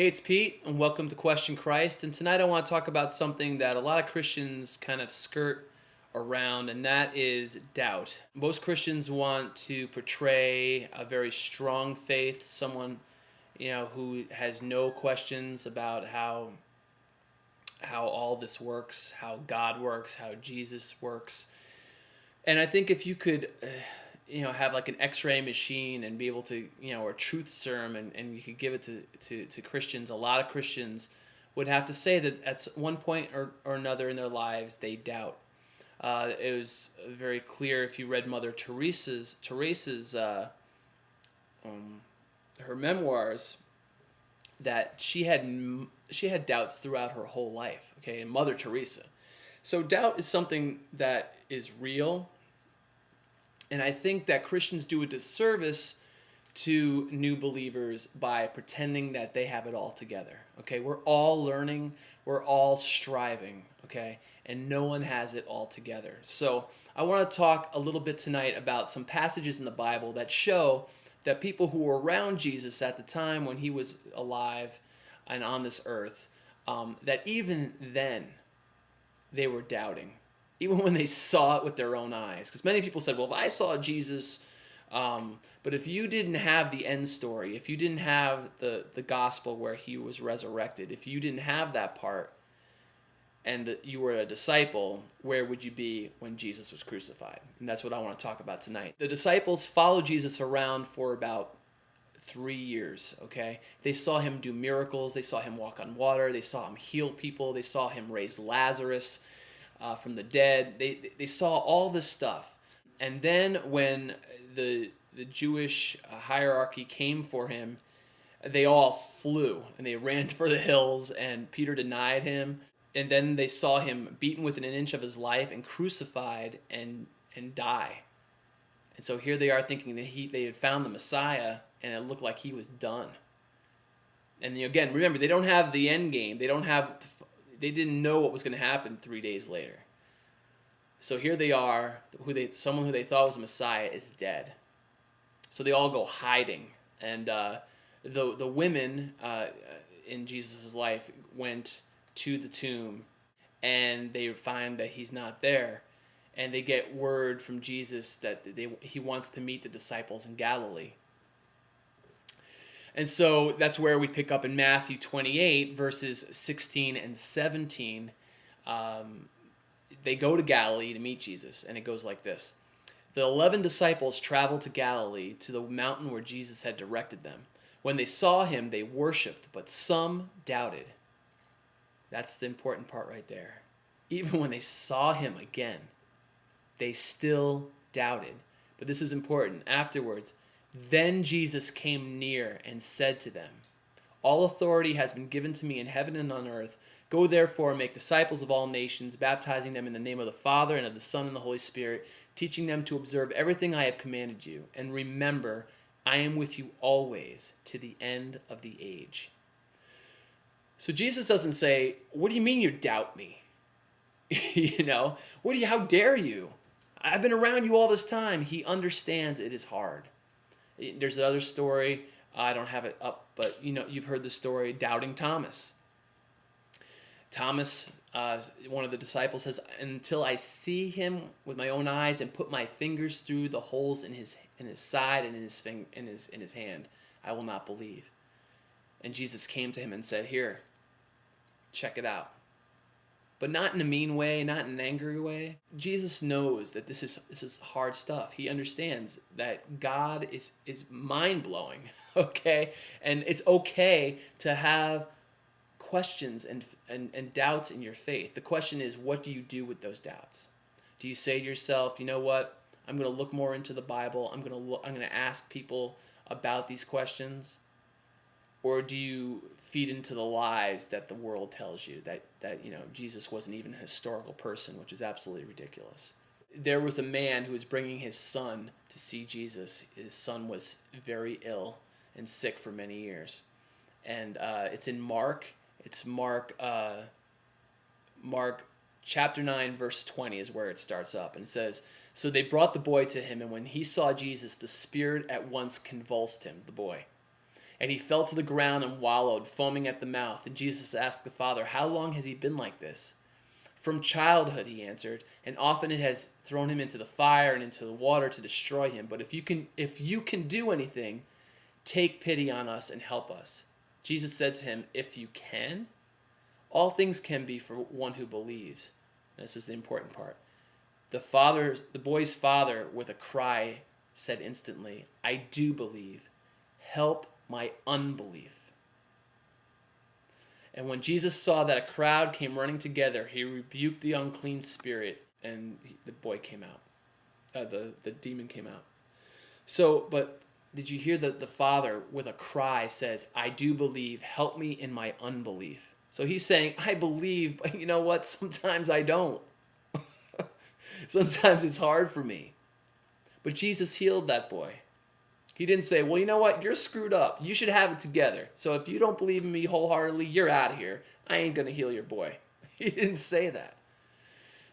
Hey, it's Pete, and welcome to Question Christ. And tonight I want to talk about something that a lot of Christians kind of skirt around, and that is doubt. Most Christians want to portray a very strong faith, someone who has no questions about how all this works, how God works, how Jesus works. And I think if you could have like an x-ray machine and be able to, or a truth serum, and you could give it to Christians, a lot of Christians would have to say that at one point or another in their lives they doubt. It was very clear if you read Mother Teresa's her memoirs, that she had doubts throughout her whole life. Okay, and Mother Teresa. So doubt is something that is real. And I think that Christians do a disservice to new believers by pretending that they have it all together. Okay, we're all learning, we're all striving, okay, and no one has it all together. So I want to talk a little bit tonight about some passages in the Bible that show that people who were around Jesus at the time when he was alive and on this earth, that even then they were doubting. Even when they saw it with their own eyes. Because many people said, well, if I saw Jesus, but if you didn't have the end story, if you didn't have the gospel where he was resurrected, if you didn't have that part, and that you were a disciple, where would you be when Jesus was crucified? And that's what I want to talk about tonight. The disciples followed Jesus around for about 3 years, okay? They saw him do miracles. They saw him walk on water. They saw him heal people. They saw him raise Lazarus from the dead. They saw all this stuff. And then when the Jewish hierarchy came for him, they all flew and they ran for the hills, and Peter denied him. And then they saw him beaten within an inch of his life and crucified and die. And so here they are thinking that they had found the Messiah, and it looked like he was done. And again, remember, they don't have the end game. They didn't know what was going to happen 3 days later. So here they are, someone who they thought was a Messiah is dead. So they all go hiding. And the women in Jesus' life went to the tomb, and they find that he's not there. And they get word from Jesus that he wants to meet the disciples in Galilee. And so that's where we pick up in Matthew 28, verses 16 and 17. They go to Galilee to meet Jesus, and it goes like this. The 11 disciples traveled to Galilee, to the mountain where Jesus had directed them. When they saw him, they worshipped, but some doubted. That's the important part right there. Even when they saw him again, they still doubted. But this is important. Afterwards, then Jesus came near and said to them, all authority has been given to me in heaven and on earth. Go therefore and make disciples of all nations, baptizing them in the name of the Father and of the Son and the Holy Spirit, teaching them to observe everything I have commanded you. And remember, I am with you always to the end of the age. So Jesus doesn't say, what do you mean you doubt me? How dare you? I've been around you all this time. He understands it is hard. There's another story. I don't have it up, but you've heard the story, Doubting Thomas. Thomas, one of the disciples, says, until I see him with my own eyes and put my fingers through the holes in his side and in his hand, I will not believe. And Jesus came to him and said, here, check it out. But not in a mean way, not in an angry way. Jesus knows that this is hard stuff. He understands that God is mind-blowing, okay? And it's okay to have questions and doubts in your faith. The question is, what do you do with those doubts? Do you say to yourself, you know what? I'm going to look more into the Bible. I'm going to ask people about these questions. Or do you feed into the lies that the world tells you that Jesus wasn't even a historical person, which is absolutely ridiculous. There was a man who was bringing his son to see Jesus. His son was very ill and sick for many years. And it's in Mark. It's Mark chapter 9, verse 20 is where it starts up. And it says, so they brought the boy to him, and when he saw Jesus, the spirit at once convulsed him, the boy. And he fell to the ground and wallowed, foaming at the mouth. And Jesus asked the father, "How long has he been like this?" "From childhood," he answered, "and often it has thrown him into the fire and into the water to destroy him. But if you can do anything, take pity on us and help us." Jesus said to him, "If you can, all things can be for one who believes." This is the important part. The boy's father, with a cry, said instantly, "I do believe. Help my unbelief." And when Jesus saw that a crowd came running together, he rebuked the unclean spirit, and the boy came out. The demon came out. So, but did you hear that the father, with a cry, says, "I do believe. Help me in my unbelief." So he's saying, I believe, but you know what? Sometimes I don't. Sometimes it's hard for me. But Jesus healed that boy. He didn't say, "Well, you know what? You're screwed up. You should have it together. So if you don't believe in me wholeheartedly, you're out of here. I ain't going to heal your boy." He didn't say that.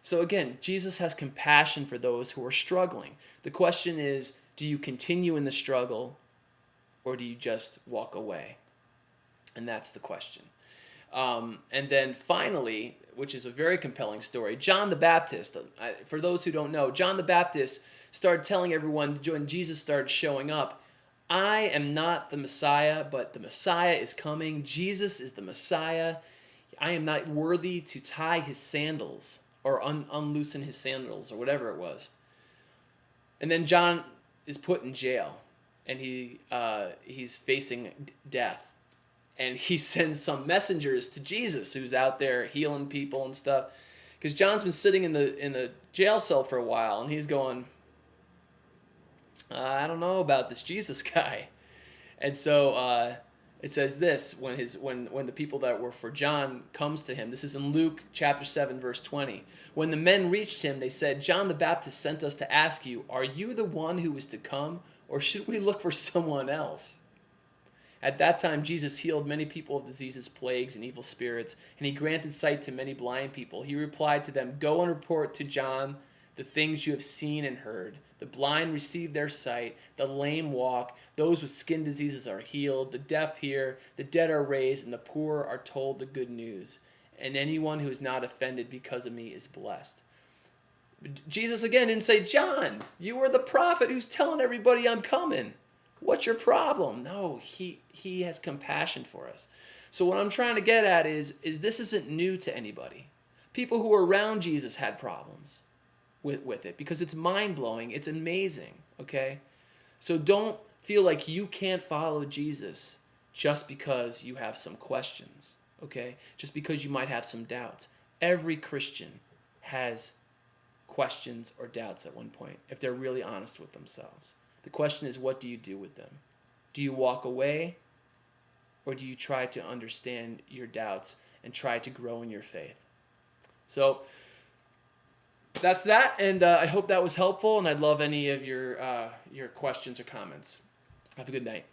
So again, Jesus has compassion for those who are struggling. The question is, do you continue in the struggle or do you just walk away? And that's the question. And then finally, which is a very compelling story, John the Baptist. For those who don't know, John the Baptist started telling everyone when Jesus started showing up, "I am not the Messiah, but the Messiah is coming. Jesus is the Messiah. I am not worthy to tie his sandals or unloosen his sandals," or whatever it was. And then John is put in jail, and he's facing death. And he sends some messengers to Jesus, who's out there healing people and stuff. Because John's been sitting in the jail cell for a while, and he's going, "I don't know about this Jesus guy." And so it says this, when the people that were for John comes to him. This is in Luke chapter 7, verse 20. "When the men reached him, they said, 'John the Baptist sent us to ask you, are you the one who is to come, or should we look for someone else?' At that time, Jesus healed many people of diseases, plagues, and evil spirits, and he granted sight to many blind people. He replied to them, 'Go and report to John the things you have seen and heard. The blind receive their sight, the lame walk, those with skin diseases are healed, the deaf hear, the dead are raised, and the poor are told the good news. And anyone who is not offended because of me is blessed.'" Jesus again didn't say, "John, you are the prophet who's telling everybody I'm coming. What's your problem?" No, he has compassion for us. So what I'm trying to get at is this isn't new to anybody. People who were around Jesus had problems with it because it's mind-blowing. It's amazing, okay? So don't feel like you can't follow Jesus just because you have some questions, okay? Just because you might have some doubts. Every Christian has questions or doubts at one point if they're really honest with themselves. The question is, what do you do with them? Do you walk away, or do you try to understand your doubts and try to grow in your faith? So that's that, and I hope that was helpful, and I'd love any of your questions or comments. Have a good night.